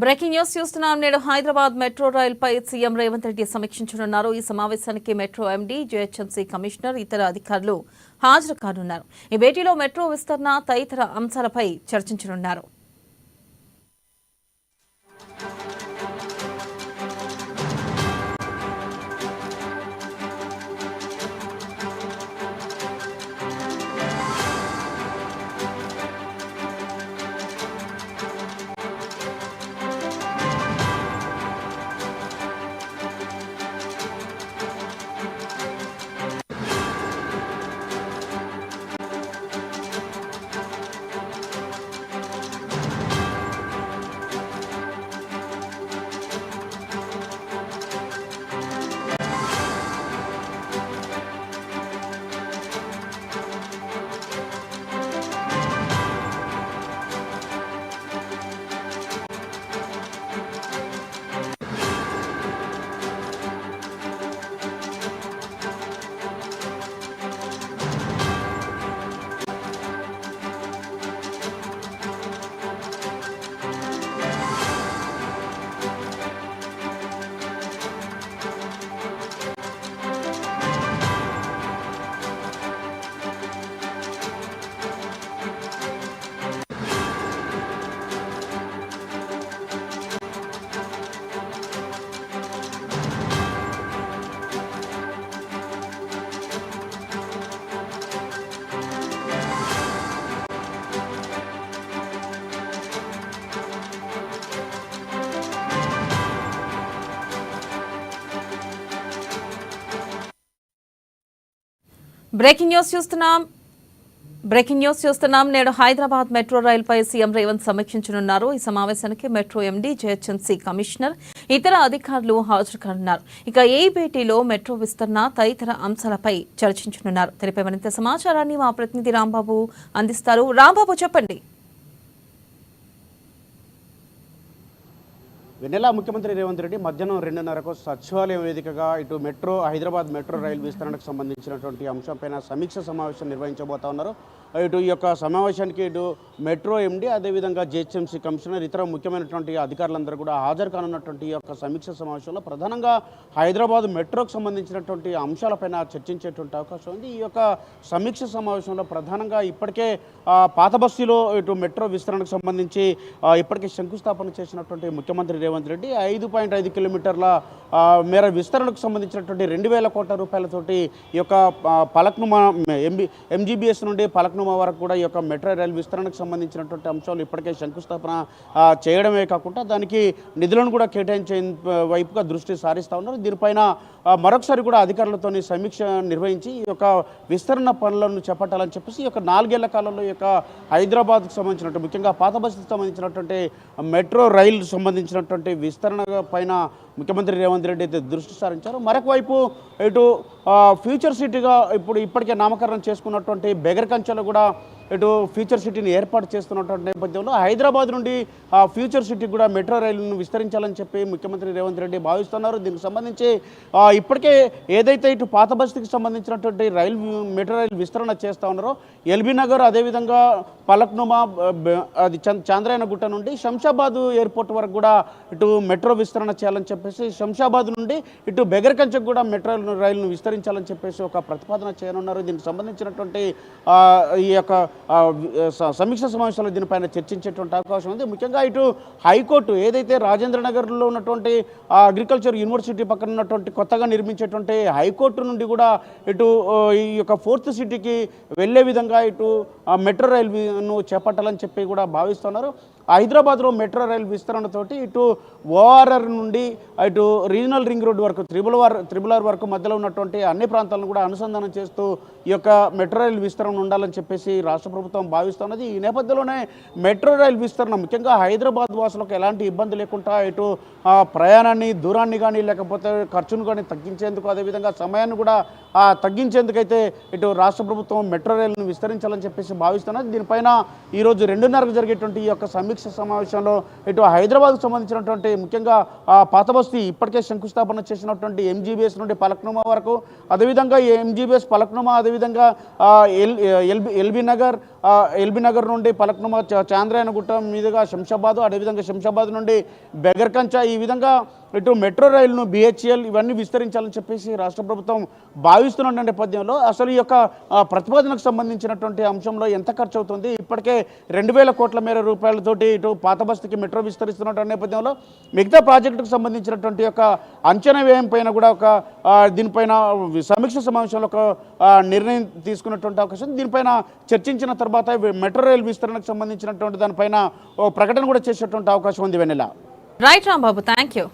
Breaking news చూస్తున్నాం. నేడు Hyderabad metro రైలుపై CM Revanth Reddy సమీక్షించనున్నారు. ఈ సమావేశానికి మెట్రో ఎండీ, జీహెచ్ఎంసీ కమిషనర్, ఇతర అధికారులు హాజరు కానున్నారు. ఈ భేటీలో మెట్రో విస్తరణ తదితర అంశాలపై చర్చించనున్నారు. బ్రేకింగ్ న్యూస్ చూస్తున్నాం. నేడు హైదరాబాద్ మెట్రో రైలుపై సీఎం రేవంత్ సమీక్షించనున్నారు. ఈ సమావేశానికి మెట్రో ఎండీ, జీహెచ్ఎంసీ కమిషనర్, ఇతర అధికారులు హాజరు కానున్నారు. ఇక ఈ భేటీలో మెట్రో విస్తరణ తదితర అంశాలపై చర్చించనున్నారు. తెలిపే మరింత సమాచారాన్ని మా ప్రతినిధి రాంబాబు అందిస్తారు. రాంబాబు, చెప్పండి. వెన్నెల ముఖ్యమంత్రి రేవంత్ రెడ్డి మధ్యాహ్నం 2:30కు సచివాలయం వేదికగా ఇటు హైదరాబాద్ మెట్రో రైలు విస్తరణకు సంబంధించినటువంటి అంశంపైన సమీక్ష సమావేశం నిర్వహించబోతా ఉన్నారు. ఇటు ఈ యొక్క సమావేశానికి ఇటు మెట్రో ఎండీ, అదేవిధంగా జీహెచ్ఎంసీ కమిషనర్, ఇతర ముఖ్యమైనటువంటి అధికారులందరూ కూడా హాజరు కానున్నటువంటి ఈ యొక్క సమీక్ష సమావేశంలో ప్రధానంగా హైదరాబాద్ మెట్రోకు సంబంధించినటువంటి అంశాలపైన చర్చించేటువంటి అవకాశం ఉంది. ఈ యొక్క సమీక్ష సమావేశంలో ప్రధానంగా ఇప్పటికే పాత బస్తీలో ఇటు మెట్రో విస్తరణకు సంబంధించి ఇప్పటికే శంకుస్థాపన చేసినటువంటి ముఖ్యమంత్రి రేవంత్ రెడ్డి 5.5 కిలోమీటర్ల మేర విస్తరణకు సంబంధించినటువంటి 2,000 కోట్ల రూపాయలతోటి ఈ యొక్క పలక్నుమా ఎంజీబీఎస్ నుండి పలక్నుమా వరకు కూడా ఈ యొక్క మెట్రో రైలు విస్తరణకు సంబంధించినటువంటి అంశాలు ఇప్పటికే శంకుస్థాపన చేయడమే కాకుండా దానికి నిధులను కూడా కేటాయించే వైపుగా దృష్టి సారిస్తూ ఉన్నారు. దీనిపైన మరొకసారి కూడా అధికారులతో సమీక్ష నిర్వహించి ఈ యొక్క విస్తరణ పనులను చేపట్టాలని చెప్పేసి ఈ యొక్క 4 ఏళ్ల కాలంలో ఈ యొక్క హైదరాబాద్కు సంబంధించినటువంటి ముఖ్యంగా పాత బస్తీకి సంబంధించినటువంటి మెట్రో రైలు సంబంధించినటువంటి విస్తరణ పైన ముఖ్యమంత్రి రేవంత్ రెడ్డి అయితే దృష్టి సారించారు. మరొక వైపు ఇటు ఫ్యూచర్ సిటీగా ఇప్పటికే నామకరణం చేసుకున్నటువంటి బెగర్కంచెలో కూడా ఇటు ఫ్యూచర్ సిటీని ఏర్పాటు చేస్తున్నటువంటి నేపథ్యంలో హైదరాబాద్ నుండి ఫ్యూచర్ సిటీకి కూడా మెట్రో రైలును విస్తరించాలని చెప్పి ముఖ్యమంత్రి రేవంత్ రెడ్డి భావిస్తున్నారు. దీనికి సంబంధించి ఇప్పటికే ఏదైతే ఇటు పాత బస్తీకి సంబంధించినటువంటి మెట్రో రైలు విస్తరణ చేస్తూ ఉన్నారో ఎల్బీ నగర్, అదేవిధంగా పలక్నుమా, అది చాంద్రాయణ గుట్ట నుండి శంషాబాద్ ఎయిర్పోర్ట్ వరకు కూడా ఇటు మెట్రో విస్తరణ చేయాలని చెప్పేసి, శంషాబాద్ నుండి ఇటు బెగర్కంచెకు కూడా మెట్రో రైలును విస్తరించాలని చెప్పేసి ఒక ప్రతిపాదన చేయనున్నారు. దీనికి సంబంధించినటువంటి ఈ యొక్క సమీక్ష సమావేశంలో దీనిపైన చర్చించేటువంటి అవకాశం ఉంది. ముఖ్యంగా ఇటు హైకోర్టు ఏదైతే రాజేంద్ర నగర్లో ఉన్నటువంటి అగ్రికల్చర్ యూనివర్సిటీ పక్కన ఉన్నటువంటి కొత్తగా నిర్మించేటువంటి హైకోర్టు నుండి కూడా ఇటు ఈ యొక్క 4th సిటీకి వెళ్ళే విధంగా ఇటు మెట్రో రైలును చేపట్టాలని చెప్పి కూడా భావిస్తున్నారు. హైదరాబాద్లో మెట్రో రైలు విస్తరణతోటి ఇటు ఓఆర్ఆర్ నుండి ఇటు రీజనల్ రింగ్ రోడ్ వరకు త్రిబుల్ ఆర్ వరకు మధ్యలో ఉన్నటువంటి అన్ని ప్రాంతాలను కూడా అనుసంధానం చేస్తూ ఈ యొక్క మెట్రో రైలు విస్తరణ ఉండాలని చెప్పేసి రాష్ట్ర ప్రభుత్వం భావిస్తున్నది. ఈ నేపథ్యంలోనే మెట్రో రైలు విస్తరణ ముఖ్యంగా హైదరాబాద్ వాసులకు ఎలాంటి ఇబ్బంది లేకుండా ఇటు ప్రయాణాన్ని, దూరాన్ని కానీ లేకపోతే ఖర్చును కానీ తగ్గించేందుకు, అదేవిధంగా సమయాన్ని కూడా తగ్గించేందుకైతే ఇటు రాష్ట్ర ప్రభుత్వం మెట్రో రైలును విస్తరించాలని చెప్పేసి భావిస్తున్నది. దీనిపైన ఈరోజు 2:30కు జరిగేటువంటి ఈ యొక్క సమీక్ష సమావేశంలో ఇటు హైదరాబాద్కు సంబంధించినటువంటి ముఖ్యంగా పాత బస్తీ ఇప్పటికే శంకుస్థాపన చేసినటువంటి ఎంజీబీఎస్ నుండి పలక్నుమా వరకు, అదేవిధంగా ఎంజీబీఎస్ పలక్నుమా, అదేవిధంగా ఎల్బీ నగర్, ఎల్బీ నగర్ నుండి పలక్నుమా చాంద్రాయనగుట్ట మీదుగా శంషాబాద్, అదేవిధంగా శంషాబాద్ నుండి బెగర్కంచ, ఈ విధంగా ఇటు మెట్రో రైలును బిహెచ్ఎల్ ఇవన్నీ విస్తరించాలని చెప్పేసి రాష్ట్ర ప్రభుత్వం భావిస్తున్న నేపథ్యంలో అసలు ఈ యొక్క ప్రతిపాదనకు సంబంధించినటువంటి అంశంలో ఎంత ఖర్చు అవుతుంది, ఇప్పటికే 2,000 కోట్ల మేర రూపాయలతోటి ఇటు పాత బస్తీకి మెట్రో విస్తరిస్తున్న నేపథ్యంలో మిగతా ప్రాజెక్టుకు సంబంధించినటువంటి యొక్క అంచనా వ్యయం పైన కూడా ఒక దీనిపైన సమీక్ష సమావేశంలో ఒక నిర్ణయం తీసుకున్నటువంటి అవకాశం, దీనిపైన చర్చించిన తర్వాత మెట్రో రైలు విస్తరణకు సంబంధించినటువంటి దానిపైన ఓ ప్రకటన కూడా చేసేటువంటి అవకాశం ఉంది. Vennela. Right Rambabu, thank you.